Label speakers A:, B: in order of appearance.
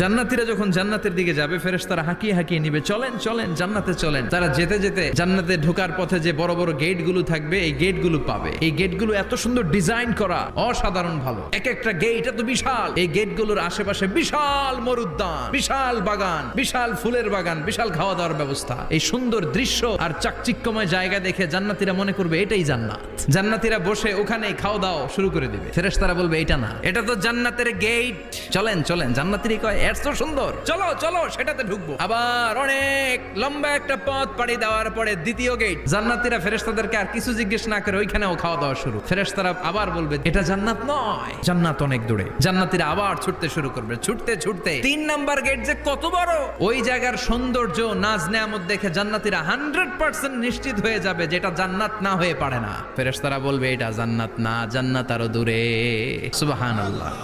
A: জান্নাতীরা যখন জান্নাতের দিকে যাবে, ফেরেশতারা হাঁকিয়ে হাঁকিয়ে নিবে, চলেন চলেন জান্নাতে চলেন। তারা যেতে যেতে জান্নাতে ঢোকার পথে যে বড় বড় গেট গুলো থাকবে, এই গেট গুলো পাবে। এই গেট গুলো এত সুন্দর ডিজাইন করা, অসাধারণ ভালো। এক একটা গেট এত বিশাল। এই গেট গুলোর আশেপাশে বিশাল মরুদ্যান, বিশাল বাগান, বিশাল ফুলের বাগান, বিশাল খাওয়া দাওয়ার ব্যবস্থা। এই সুন্দর দৃশ্য আর চাকচিক্যময় জায়গা দেখে জান্নাতীরা মনে করবে এটাই জান্নাত। জান্নাতীরা বসে ওখানে খাওয়া দাওয়া শুরু করে দিবে। ফেরেশতারা বলবে এটা না, এটা তো জান্নাতের গেট, চলেন চলেন। জান্নাতীরা কয় এত সুন্দর, চলো চলো সেটাতে ঢুকবো। আবার অনেক লম্বা একটা পথ পাড়ি দেওয়ার পরে দ্বিতীয় গেট। জান্নাতীরা ফেরেশতাদেরকে আর কিছু জিজ্ঞেস না করে ওইখানেও খাওয়া দাওয়া শুরু। ফেরেশতারা আবার বলবে এটা জান্নাত নয়, জান্নাত অনেক দূরে। জান্নাতীরা আবার ছুটতে শুরু করবে, ছুটতে ছুটতে 3 নাম্বার গেট যে কত বড়, ওই জায়গার সৌন্দর্য নাজ নেয়ামত দেখে জান্নাতীরা 100% নিশ্চিত হয়ে যাবে যে এটা জান্নাত না হয়ে পারে না। ফেরেশতারা বলবে এটা জান্নাত না, জান্নাত আরো দূরে। সুবহানাল্লাহ।